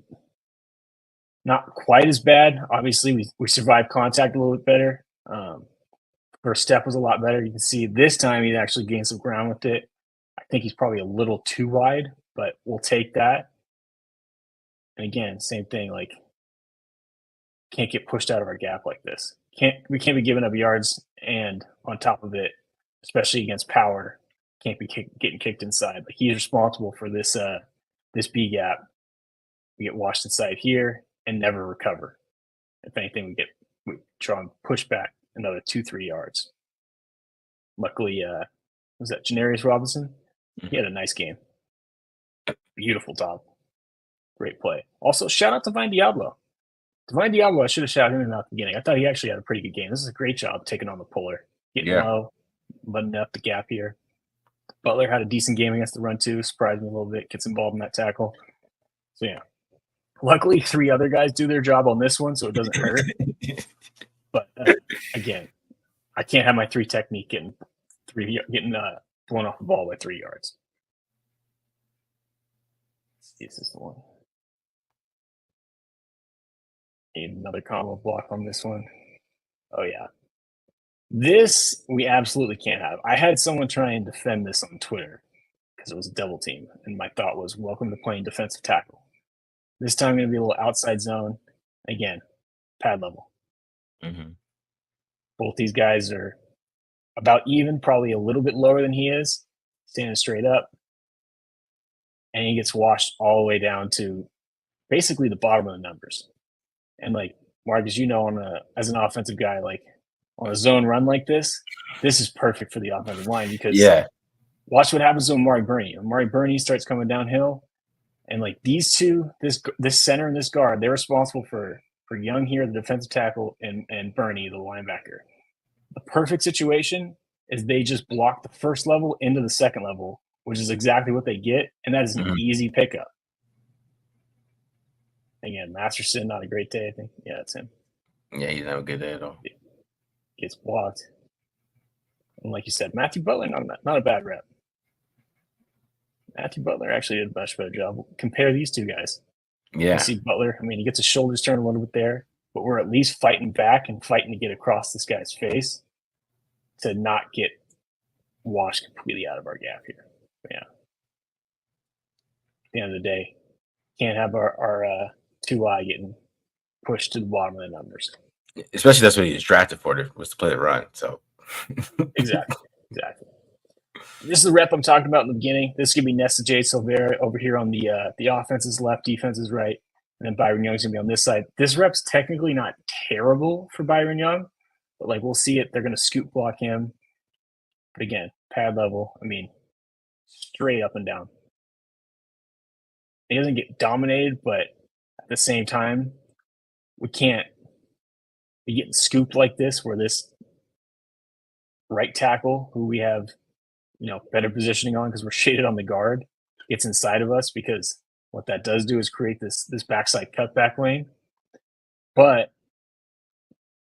Not quite as bad. Obviously, we survived contact a little bit better. First step was a lot better. You can see this time he actually gained some ground with it. I think he's probably a little too wide, but we'll take that. And again, same thing, like can't get pushed out of our gap like this. We can't be giving up yards, and on top of it, especially against power, can't be getting kicked inside. Like he's responsible for this this B gap. We get washed inside here and never recover. If anything, we try and push back another 2-3 yards. Luckily, was that Janarius Robinson? He had a nice game. Beautiful top. Great play. Also, shout out to Divine Diablo. Divine Diablo, I should have shouted him out at the beginning. I thought he actually had a pretty good game. This is a great job taking on the puller. Getting low, buttoning up the gap here. Butler had a decent game against the run too. Surprised me a little bit. Gets involved in that tackle. So, yeah. Luckily, 3 other guys do their job on this one, so it doesn't hurt. But, again, I can't have my 3 technique getting blown off the ball by 3 yards. Let's see if this is the one. Need another combo block on this one. Oh, yeah. This we absolutely can't have. I had someone try and defend this on Twitter because it was a double team, and my thought was, welcome to playing defensive tackle. This time I'm going to be a little outside zone. Again, pad level. Mm-hmm. Both these guys are about even, probably a little bit lower than he is, standing straight up. And he gets washed all the way down to basically the bottom of the numbers. And like Marcus, you know, as an offensive guy, like on a zone run like this is perfect for the offensive line because watch what happens to Amari Burney. Amari Burney starts coming downhill, and like these two, this center and this guard, they're responsible for Young here, the defensive tackle, and Burney, the linebacker. The perfect situation is they just block the first level into the second level, which is exactly what they get, and that is an easy pickup. Again, Masterson, not a great day, I think. Yeah, it's him. Yeah, he's not a good day at all. Gets blocked. And like you said, Matthew Butler, not a bad rep. Matthew Butler actually did a much better job. Compare these two guys. Yeah. You see Butler, I mean, he gets his shoulders turned a little bit there, but we're at least fighting back and fighting to get across this guy's face to not get washed completely out of our gap here. But yeah. At the end of the day, can't have our 2i getting pushed to the bottom of the numbers. Especially that's what he was drafted for, was to play the run. So Exactly. This is the rep I'm talking about in the beginning. This is gonna be Nesta J. Silvera over here on the offense's left, defense's right, and then Byron Young's gonna be on this side. This rep's technically not terrible for Byron Young, but like we'll see it. They're gonna scoop block him. But again, pad level. I mean, straight up and down. He doesn't get dominated, but at the same time, we can't be getting scooped like this where this right tackle, who we have, better positioning on because we're shaded on the guard, gets inside of us, because what that does do is create this backside cutback lane. But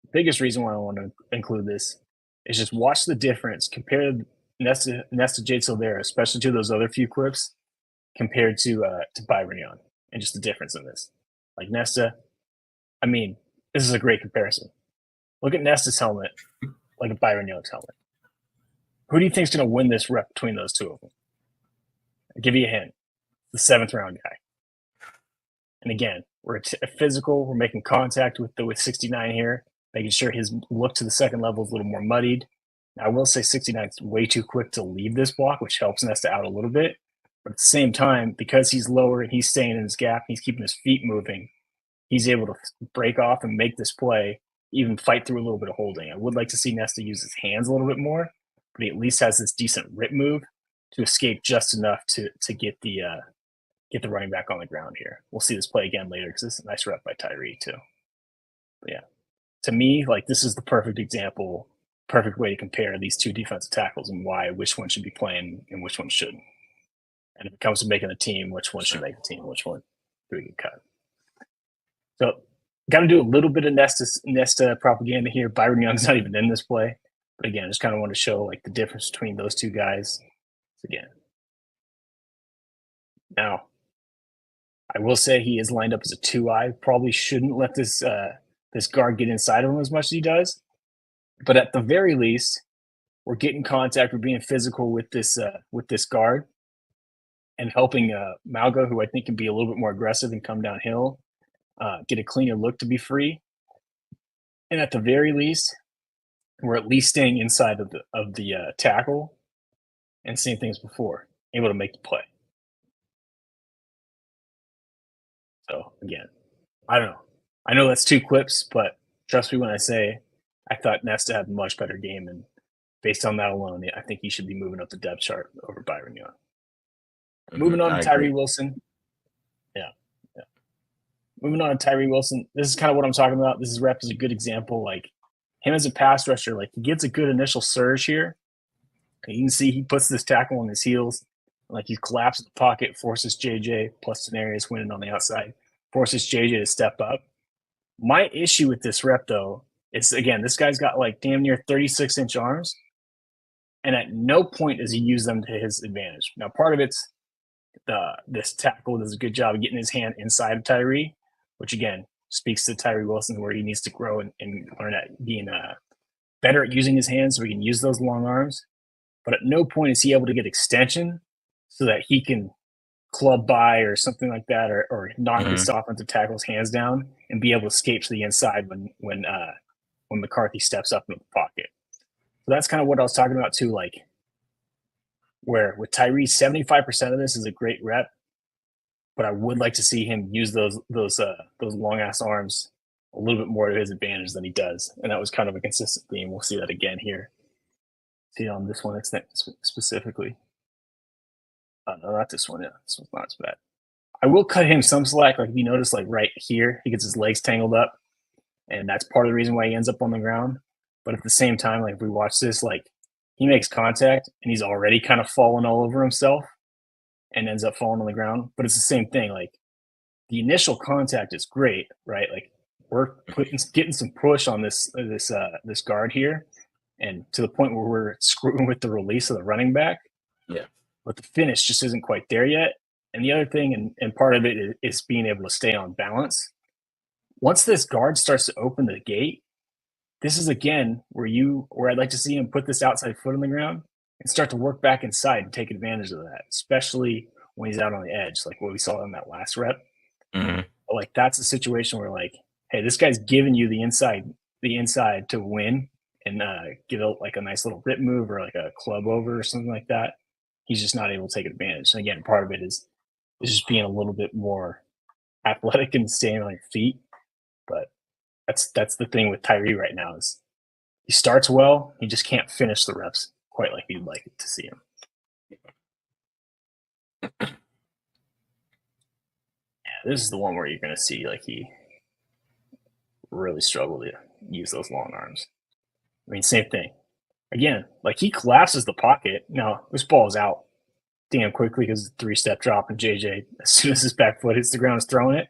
the biggest reason why I want to include this is just watch the difference. Compare Nesta J. Silvera, especially to those other few clips, compared to Byron Young, and just the difference in this. Like Nesta, I mean, this is a great comparison. Look at Nesta's helmet, like a Byron Young's helmet. Who do you think is going to win this rep between those two of them? I'll give you a hint. The 7th round guy. And again, we're physical. We're making contact with 69 here, making sure his look to the second level is a little more muddied. Now, I will say 69 is way too quick to leave this block, which helps Nesta out a little bit. But at the same time, because he's lower and he's staying in his gap, he's keeping his feet moving, he's able to break off and make this play, even fight through a little bit of holding. I would like to see Nesta use his hands a little bit more, but he at least has this decent rip move to escape just enough to get the running back on the ground here. We'll see this play again later because this is a nice rep by Tyree too. But yeah, to me, like this is the perfect example, perfect way to compare these two defensive tackles and why which one should be playing and which one shouldn't. And if it comes to making a team, which one should make the team, which one do we get cut? So got to do a little bit of Nesta propaganda here. Byron Young's not even in this play. But again, I just kind of want to show like the difference between those two guys. So again. Now, I will say he is lined up as a 2-eye. Probably shouldn't let this this guard get inside of him as much as he does. But at the very least, we're getting contact. We're being physical with this guard and helping Malga, who I think can be a little bit more aggressive and come downhill, get a cleaner look to be free. And at the very least, we're at least staying inside of the tackle and same things before, able to make the play. So again, I don't know. I know that's 2 clips, but trust me when I say I thought Nesta had a much better game, and based on that alone, I think he should be moving up the depth chart over Byron Young. Moving on to Tyree Wilson. Yeah. Moving on to Tyree Wilson. This is kind of what I'm talking about. This rep is a good example. Like him as a pass rusher, like he gets a good initial surge here. And you can see he puts this tackle on his heels. Like he collapses the pocket, forces JJ plus Denarius winning on the outside, forces JJ to step up. My issue with this rep, though, is, again, this guy's got like damn near 36-inch arms, and at no point does he use them to his advantage. Now, part of it's this tackle does a good job of getting his hand inside of Tyree, which, again, speaks to Tyree Wilson where he needs to grow and learn at being better at using his hands so he can use those long arms. But at no point is he able to get extension so that he can club by or something like that, or knock this offensive tackle's hands down and be able to escape to the inside when McCarthy steps up into the pocket. So that's kind of what I was talking about too, like where with Tyree, 75% of this is a great rep, but I would like to see him use those long ass arms a little bit more to his advantage than he does. And that was kind of a consistent theme. We'll see that again here. See on this one specifically. No, not this one. Yeah, this one's not as bad. I will cut him some slack. Like if you notice, like right here, he gets his legs tangled up, and that's part of the reason why he ends up on the ground. But at the same time, like if we watch this, like he makes contact and he's already kind of falling all over himself and ends up falling on the ground. But it's the same thing. Like the initial contact is great, right? Like we're getting some push on this guard here, and to the point where we're screwing with the release of the running back. Yeah. But the finish just isn't quite there yet. And the other thing, and part of it is being able to stay on balance. Once this guard starts to open the gate, this is again where I'd like to see him put this outside foot on the ground and start to work back inside and take advantage of that, especially when he's out on the edge, like what we saw in that last rep. Mm-hmm. Like that's a situation where like, hey, this guy's giving you the inside to win and give it like a nice little rip move or like a club over or something like that. He's just not able to take advantage. And again, part of it is just being a little bit more athletic and staying on your feet. But that's the thing with Tyree right now is he starts well, he just can't finish the reps quite like you'd like to see him. Yeah, this is the one where you're going to see like he really struggled to use those long arms. I mean, same thing. Again, like he collapses the pocket. Now, this ball is out damn quickly because it's a 3-step drop, and JJ, as soon as his back foot hits the ground, is throwing it.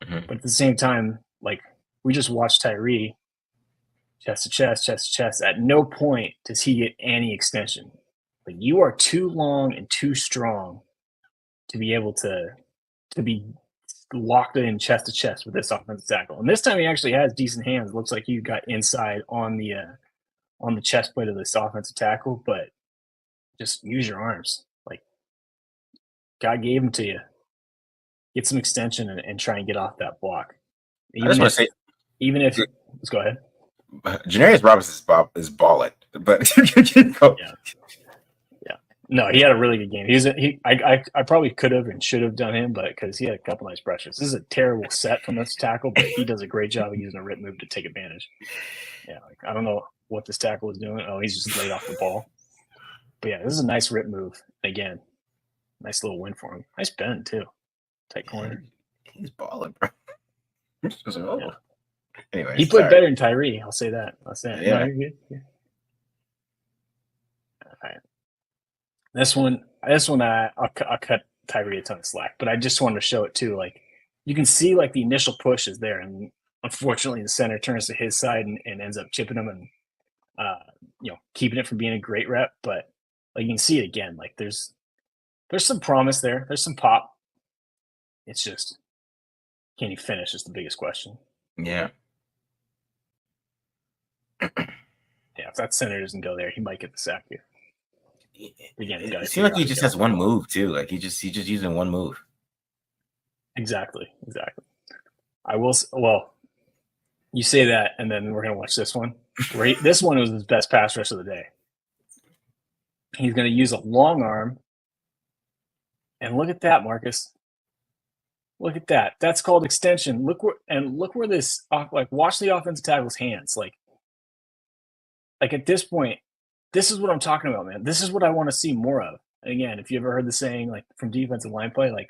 Mm-hmm. But at the same time, like we just watched Tyree chest to chest, chest to chest. At no point does he get any extension. Like you are too long and too strong to be able to be locked in chest to chest with this offensive tackle. And this time he actually has decent hands. It looks like he got inside on the chest plate of this offensive tackle, but just use your arms. Like God gave them to you. Get some extension and try and get off that block. I just want to say, let's go ahead. Janarius Robinson is balling, but yeah. No, he had a really good game. I probably could have and should have done him, but because he had a couple nice pressures. This is a terrible set from this tackle, but he does a great job of using a rip move to take advantage. Yeah, like, I don't know what this tackle is doing. Oh, he's just laid off the ball. But yeah, this is a nice rip move. Again, nice little win for him. Nice bend too. Tight corner. He's balling, bro. Yeah. Anyway, he played better than Tyree. I'll say that. Yeah. No, you're good. Yeah. All right. This one, I'll cut Tyree a ton of slack, but I just wanted to show it too. Like you can see like the initial push is there, and unfortunately the center turns to his side and ends up chipping him and keeping it from being a great rep. But like you can see it again, like there's some promise there, there's some pop. It's just, can he finish is the biggest question. Yeah. Yeah, if that center doesn't go there, he might get the sack here. Again, it seems like he just has one move too. Like he just using one move. Exactly. I will. Well, you say that, and then we're gonna watch this one. This one was his best pass rush of the day. He's gonna use a long arm, and look at that, Marcus. Look at that. That's called extension. Look where this watch the offensive tackle's hands. Like at this point, this is what I'm talking about, man. This is what I want to see more of. And again, if you ever heard the saying, like from defensive line play, like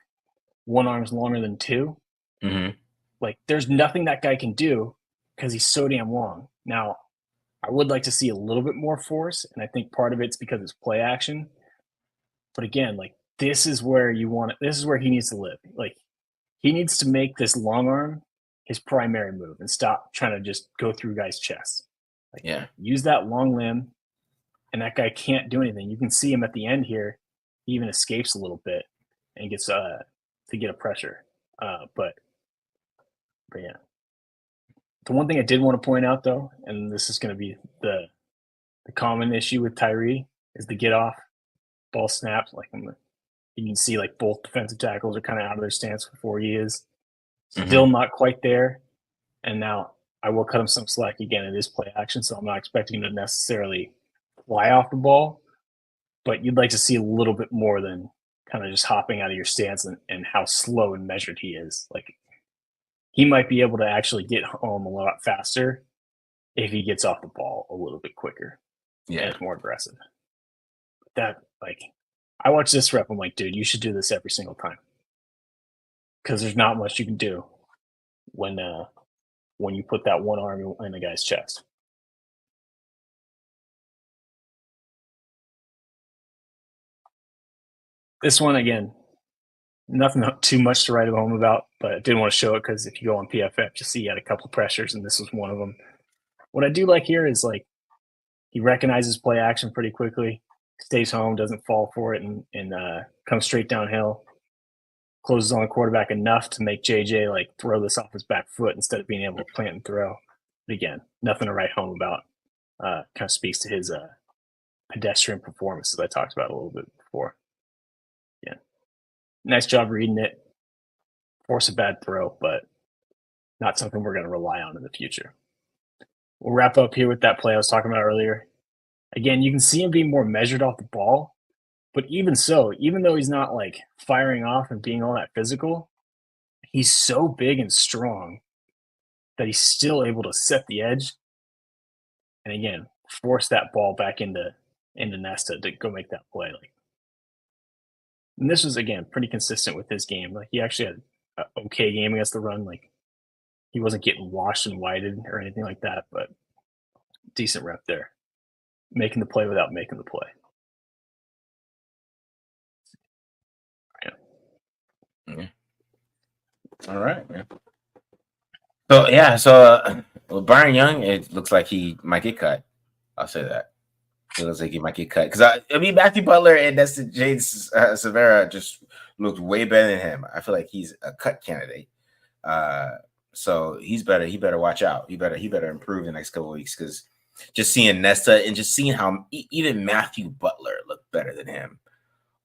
one arm's longer than two. Mm-hmm. Like there's nothing that guy can do because he's so damn long. Now, I would like to see a little bit more force, and I think part of it's because it's play action. But again, like this is where this is where he needs to live. Like he needs to make this long arm his primary move and stop trying to just go through guys' chests. Like, use that long limb, and that guy can't do anything. You can see him at the end here. He even escapes a little bit and gets to get a pressure. But yeah. The one thing I did want to point out, though, and this is going to be the common issue with Tyree, is the get off ball snaps. Like you can see, like both defensive tackles are kind of out of their stance before he is. Still not quite there. And now I will cut him some slack again. It is play action, so I'm not expecting him to necessarily fly off the ball. But you'd like to see a little bit more than kind of just hopping out of your stance and how slow and measured he is. Like he might be able to actually get home a lot faster if he gets off the ball a little bit quicker. Yeah, and it's more aggressive. That I watch this rep. I'm like, dude, you should do this every single time because there's not much you can do when you put that one arm in a guy's chest. This one, again, nothing too much to write home about, but I didn't want to show it because if you go on PFF, you see he had a couple pressures, and this was one of them. What I do like here is he recognizes play action pretty quickly, stays home, doesn't fall for it, and comes straight downhill, closes on the quarterback enough to make JJ throw this off his back foot instead of being able to plant and throw. But again, nothing to write home about. Kind of speaks to his pedestrian performance that I talked about a little bit before. Yeah, nice job reading it. Force a bad throw, but not something we're going to rely on in the future. We'll wrap up here with that play I was talking about earlier. Again, you can see him being more measured off the ball, but even so, even though he's not firing off and being all that physical, he's so big and strong that he's still able to set the edge and again force that ball back into Nesta to go make that play. And this was again pretty consistent with his game. He actually had an okay game against the run. He wasn't getting washed and whited or anything like that, but decent rep there. Making the play without making the play. Yeah. All right, man. So Byron Young, it looks like he might get cut. I'll say that. It looks like he might get cut because Matthew Butler and Destin James Severa just looked way better than him. I feel like he's a cut candidate. So he better watch out. He better improve the next couple of weeks because just seeing Nesta and just seeing how even Matthew Butler looked better than him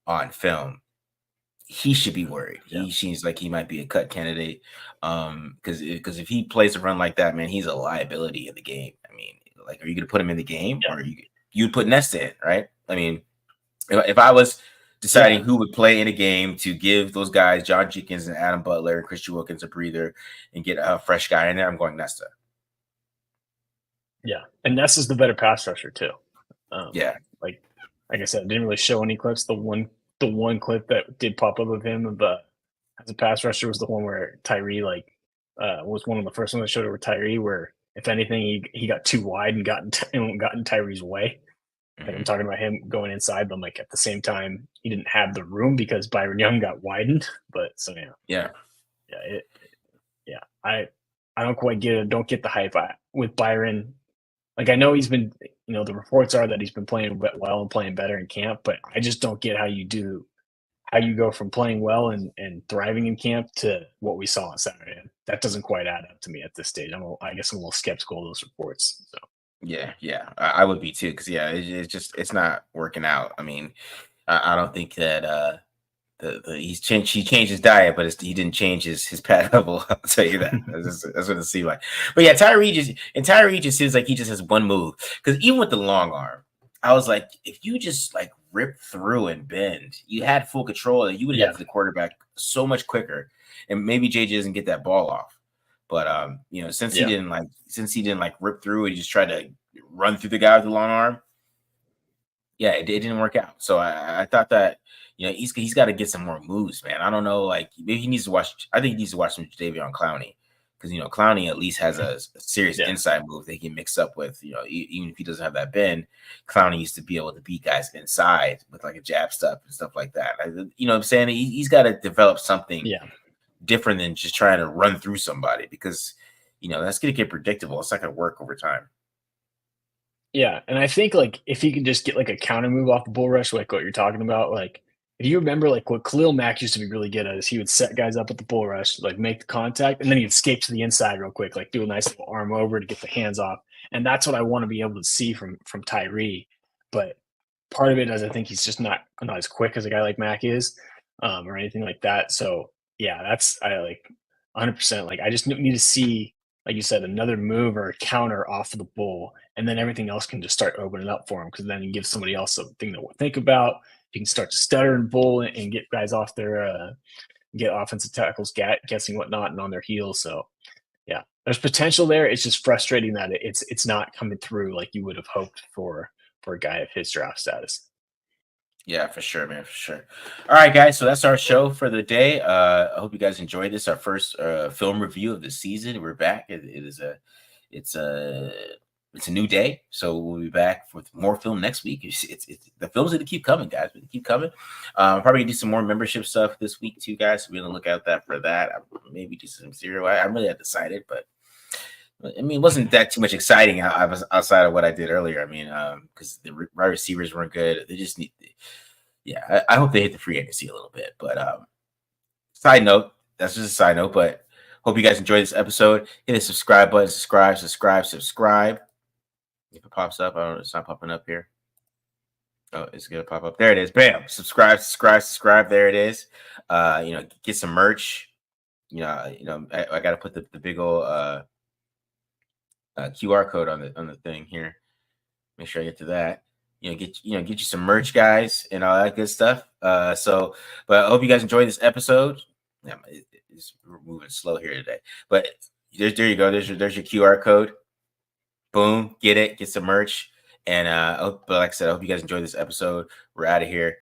on film, he should be worried. Yeah. He seems like he might be a cut candidate. Because if he plays a run like that, man, he's a liability in the game. I mean, are you gonna put him in the game or you'd put Nesta in, right? I mean, if I was deciding who would play in a game to give those guys, John Jenkins and Adam Butler and Christian Wilkins, a breather and get a fresh guy in there, I'm going Nesta. Yeah, and Nesta's the better pass rusher too. Like I said, I didn't really show any clips. The one clip that did pop up of him as a pass rusher was the one where Tyree was one of the first ones that showed it with Tyree, where if anything he got too wide and got in Tyree's way. I'm talking about him going inside, but at the same time he didn't have the room because Byron Young got widened. But so I don't quite get it. Don't get the hype with Byron. Like, I know he's been, the reports are that he's been playing well and playing better in camp, but I just don't get how you go from playing well and thriving in camp to what we saw on Saturday. That doesn't quite add up to me at this stage. I guess I'm a little skeptical of those reports. So Yeah, I would be too, because it's not working out. I mean, I don't think that he changed his diet, but he didn't change his pad level. I'll tell you that. That's what it seemed like. But yeah, Tyree just seems like he just has one move. Because even with the long arm, I was like, if you just like rip through and bend, you had full control, and you would get to the quarterback so much quicker. And maybe JJ doesn't get that ball off. But since he didn't rip through and he just tried to run through the guy with the long arm, yeah, it didn't work out. So I thought that he's got to get some more moves, man. I don't know, like maybe he needs to watch. I think he needs to watch some Jadeveon Clowney, because Clowney at least has a serious inside move that he can mix up with. Even if he doesn't have that bend, Clowney used to be able to beat guys inside with like a jab step and stuff like that. What I'm saying, he's got to develop something different than just trying to run through somebody, because that's going to get predictable. It's not going to work over time. Yeah, and I think like if he can just get like a counter move off the bull rush, like what you're talking about, like if you remember, like what Khalil Mack used to be really good at is he would set guys up at the bull rush, like make the contact, and then he'd escape to the inside real quick, like do a nice little arm over to get the hands off. And that's what I want to be able to see from Tyree. But part of it is I think he's just not as quick as a guy like Mack is, or anything like that. So yeah, I like 100%. Like I just need to see, like you said, another move or a counter off of the bull, and then everything else can just start opening up for him, because then you give somebody else something to think about. You can start to stutter and bull and get guys off their get offensive tackles guessing whatnot and on their heels. So yeah, there's potential there. It's just frustrating that it's not coming through like you would have hoped for a guy of his draft status. Yeah, for sure, man, for sure. All right, guys, so that's our show for the day. I hope you guys enjoyed this. Our first film review of the season. We're back. It's a new day, so we'll be back with more film next week. It's the films that keep coming, guys. They keep coming. Probably gonna do some more membership stuff this week too, guys. So be on the lookout for that. Maybe do some serial. I'm really undecided, but I mean, it wasn't that too much exciting outside of what I did earlier. I mean, because the wide receivers weren't good. They just need, I hope they hit the free agency a little bit. But side note, that's just a side note. But hope you guys enjoyed this episode. Hit the subscribe button. Subscribe. If it pops up, I don't know. It's not popping up here. Oh, it's gonna pop up. There it is. Bam! Subscribe. There it is. Get some merch. I gotta put the big old QR code on the thing here. Make sure I get to that. Get you some merch, guys, and all that good stuff. But I hope you guys enjoyed this episode. Yeah, we're moving slow here today, but there you go. There's your QR code. Boom, get some merch. And like I said, I hope you guys enjoyed this episode. We're out of here.